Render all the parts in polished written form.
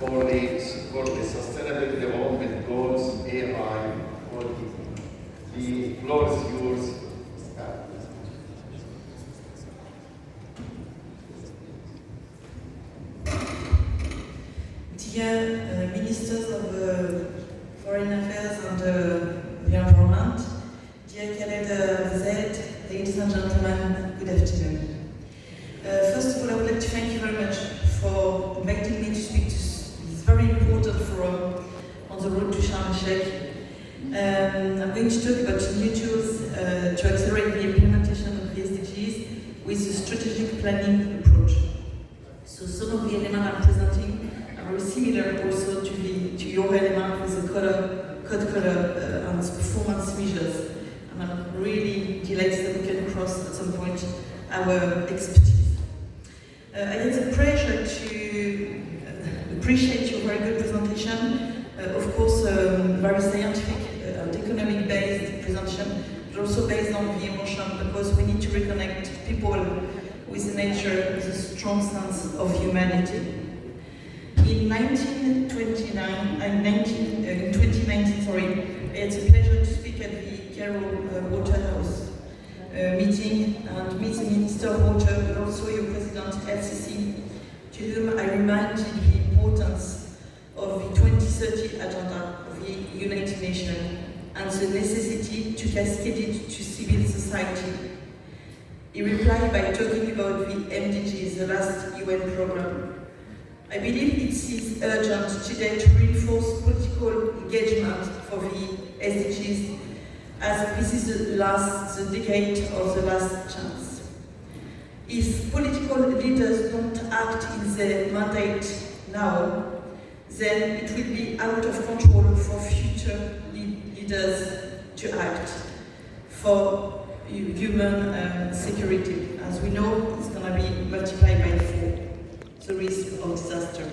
for the Sustainable Development Goals, AI, auditing. The floor is yours. Dear Ministers of Foreign Affairs and the Environment, dear Khaled Zed, ladies and gentlemen, good afternoon. First of all, I would like to thank you very much for inviting me to speak to this very important forum on the road to Sharm el-Sheikh. I'm going to talk about new tools to accelerate the implementation of the SDGs with a strategic planning approach. So some of the elements I'm presenting are very similar also to your element with the code color and performance measures. And I'm really delighted that we can cross at some point our expertise. I had the pleasure to appreciate your very good presentation. Of course, very scientific and economic-based presentation, but also based on the emotion, because we need to reconnect people with nature, with a strong sense of humanity. In 2019, I had the pleasure to speak at the Cairo Waterhouse meeting and meet the Minister of Water, but also your President LCC, to whom I reminded the importance of the 2030 agenda of the United Nations and the necessity to cascade it to civil society. He replied by talking about the MDGs, the last UN program. I believe it is urgent today to reinforce political engagement for the SDGs, as this is the decade of the last chance. If political leaders don't act in their mandate now, then it will be out of control for future leaders to act for human security. As we know, it's going to be multiplied by 4, the risk of disaster.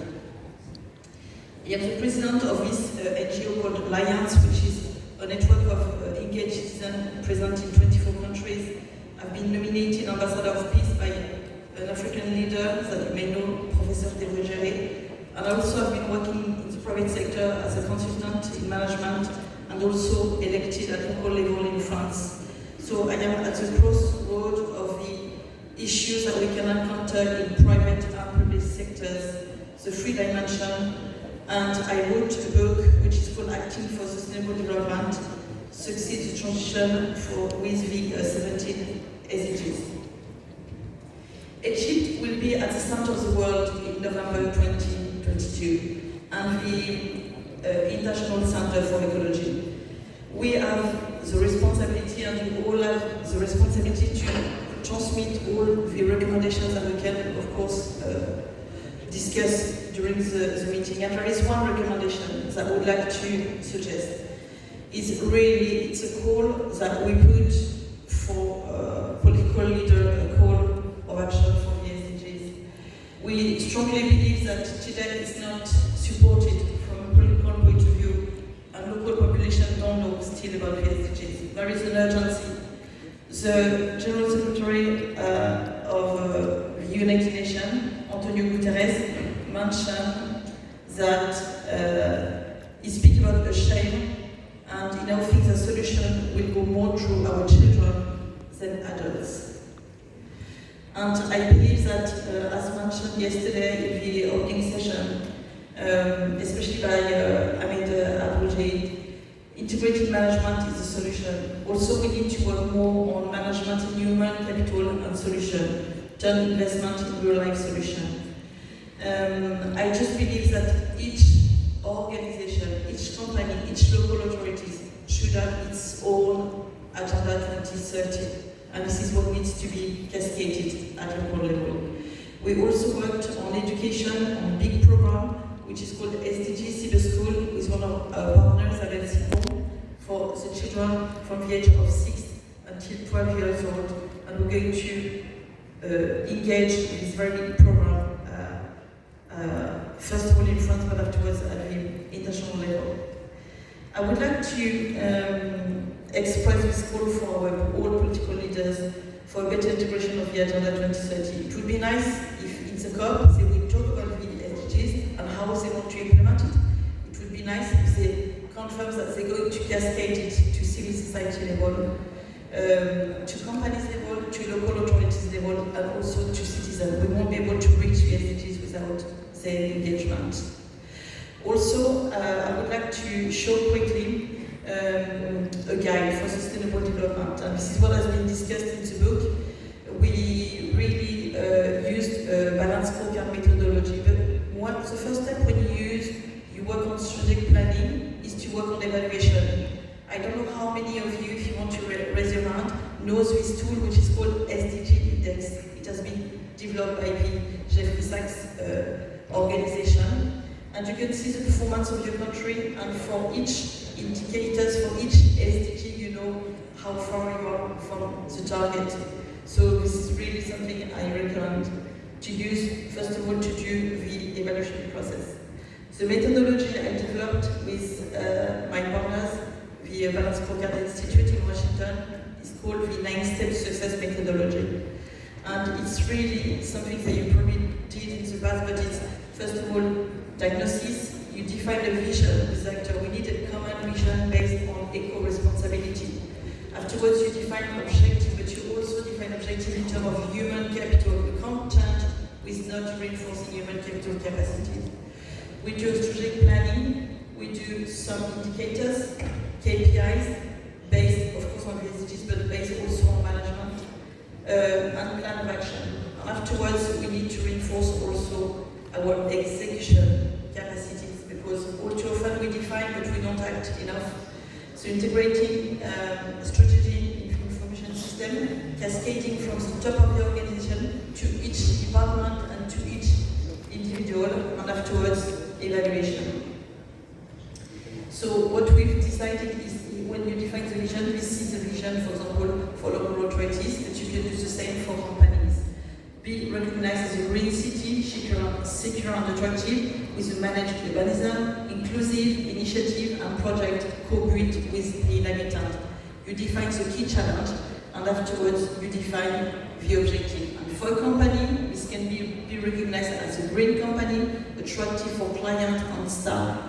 I am the president of this NGO called Alliance, which is a network of engaged citizens present in 24 countries. I've been nominated Ambassador of Peace by an African leader that you may know, Professor Debrugere. And I also have been working in the private sector as a consultant in management and also elected at local level in France. So I am at the crossroad of the issues that we can encounter in private and public sectors, the 3 dimensions, and I wrote a book which is called Acting for Sustainable Development, Succeed the Transition with the 17 SDGs. Egypt will be at the center of the world in November 2022, and the International Center for Ecology. We have the responsibility, and you all have the responsibility to transmit all the recommendations that we can, of course, discuss during the meeting. And there is one recommendation that I would like to suggest. It's a call that we put for political leaders, a call of action for the SDGs. We strongly believe that today is not supported from a political point of view, and local population don't know still about the SDGs. There is an urgency. The General Secretary of the United Nations, Antonio Guterres, mentioned that he speaks about a shame, and he now thinks the solution will go more through our children than adults. And I believe that, as mentioned yesterday in the opening session, especially by Appel, integrated management is the solution. Also, we need to work more on management in human capital and solution, turn investment in real-life solution. I just believe that each organization, each company, each local authorities should have its own Agenda 2030, and this is what needs to be cascaded at local level. We also worked on education, on a big program, which is called SDG Cyber School, with one of our partners, Appel, for the children from the age of 6 until 12 years old, and we're going to engage in this very big program, first of all in France, but afterwards at the international level. I would like to express this call for all political leaders for a better integration of the Agenda 2030. It would be nice if in the COP they would talk about the SDGs and how they want to implement it. It would be nice if they confirm that they're going to cascade it to civil society level, to companies level, to local authorities level, and also to citizens. We won't be able to reach the SDGs without their engagement. Also, I would like to show quickly a guide for sustainable development, and this is what has been discussed in the book. We really used a balanced scorecard methodology, but the first step when you work on strategic planning is to work on evaluation. I don't know how many of you, if you want to raise your hand, knows this tool which is called SDG Index. It has been developed by the Jeffrey Sachs organization. And you can see the performance of your country, and for each indicators, for each SDG, you know how far you are from the target. So this is really something I recommend to use, first of all, to do the evaluation process. The methodology I developed with my partners, the Balanced Scorecard Institute in Washington, is called the 9-step success methodology. And it's really something that you probably did in the past, but it's, first of all, diagnosis. You define a vision with the actor. We need a common vision based on eco-responsibility. Afterwards, you define an objective, but you also define objective in terms of human capital. You can't change with not reinforcing human capital capacity. We do strategic planning. We do some indicators, KPIs, based, of course, on the SDGs, but based also on management and plan of action. And afterwards, we need to reinforce also our execution capacities, because all too often we define but we don't act enough. So integrating strategy information system, cascading from the top of the organization to each department and to each individual, and afterwards evaluation. So what we've decided is when you define the vision, this is the vision, for example, for local authorities, but you can do the same for companies. Be recognized as a green city, secure and attractive, with a managed urbanism, inclusive initiative and project co-built with the inhabitant. You define the key challenge, and afterwards you define the objective. And for a company, this can be recognized as a green company, attractive for client and staff,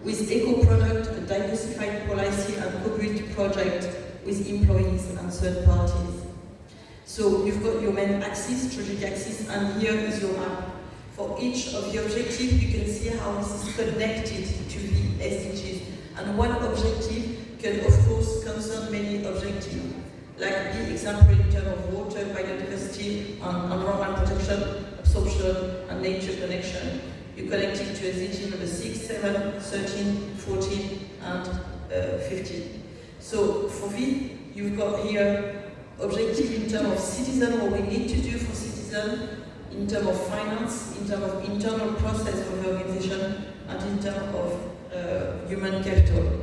with eco-product, a diversified policy and co-built project with employees and third parties. So you've got your main axis, strategic axis, and here is your map. For each of the objectives, you can see how this is connected to the SDGs. And one objective can, of course, concern many objectives, like the example in terms of water, biodiversity, and environment protection, absorption, and nature connection. You connect it to SDG number 6, 7, 13, 14, and 15. So for this, you've got here objective in terms of citizen, what we need to do for citizens, in terms of finance, in terms of internal process for the organization, and in terms of human capital.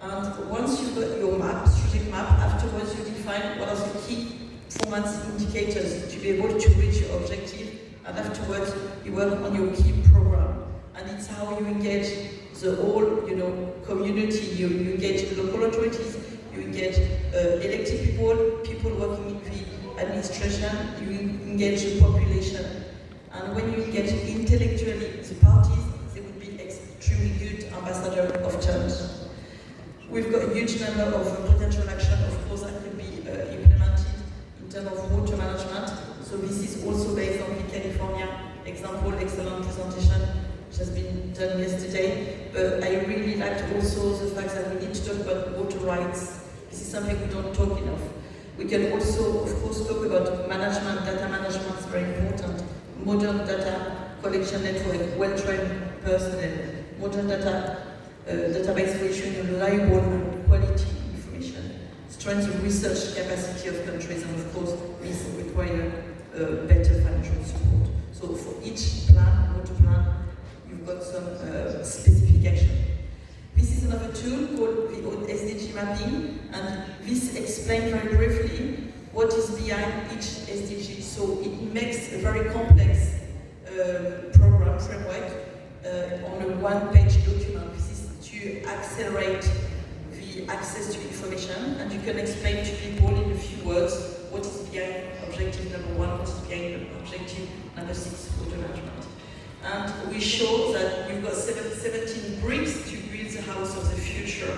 And once you've got your map, strategic map, afterwards you define what are the key performance indicators to be able to reach your objective, and afterwards you work on your key program. And it's how you engage the whole, community. You engage the local authorities, you engage elected people working in the administration, you engage the population. And when you engage intellectually the parties, they would be extremely good ambassadors of change. We've got a huge number of potential action, of course, that could be implemented in terms of water management. So this is also based on the California example, excellent presentation, which has been done yesterday. But I really liked also the fact that we need to talk about water rights. This is something we don't talk enough. We can also, of course, talk about management. Data management is very important. Modern data collection network, well-trained personnel, modern database for issuing reliable and quality information, strengthen the research capacity of countries, and of course, this requires better financial support. So for each plan, water plan, you've got some specific action. This is another tool called the SDG mapping, and this explains very briefly what is behind each SDG. So it makes a very complex program framework on a one-page document. This is to accelerate the access to information, and you can explain to people in a few words what is behind objective number 1, what is behind objective number 6, water management. And we show that we've got 17 bricks to build the house of the future.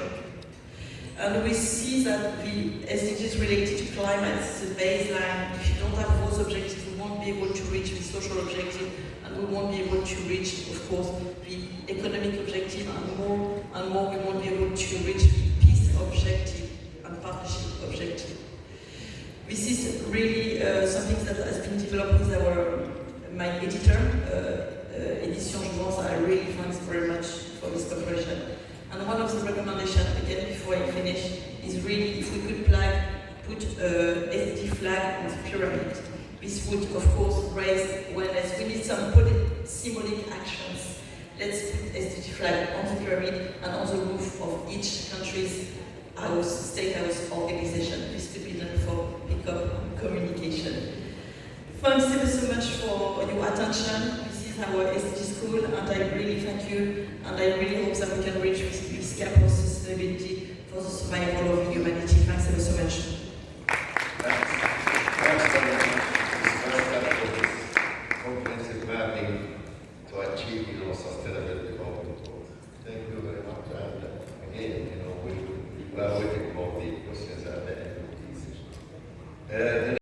And we see that the SDGs related to climate is the baseline. If you don't have those objectives, we won't be able to reach the social objective, and we won't be able to reach, of course, the economic objective, and more we won't be able to reach the peace objective and partnership objective. This is really something that has been developed with my editor, Edition Jouvence. I really thanks very much for this cooperation. And one of the recommendations, again, before I finish, is really if we could put SDG flag on the pyramid. This would, of course, raise awareness. We need some symbolic actions. Let's put SDG flag on the pyramid and on the roof of each country's house, state house organization. This could be done for COP communication. Thanks ever so much for your attention. This is our SDG school, and I really thank you, and I really hope that we can reach this cap of sustainability for the survival of humanity. Thanks ever so much. Thanks very much. This first step of this comprehensive mapping to achieve, sustainable development goals. Thank you very much. And again, we are waiting for the questions at the end of the session.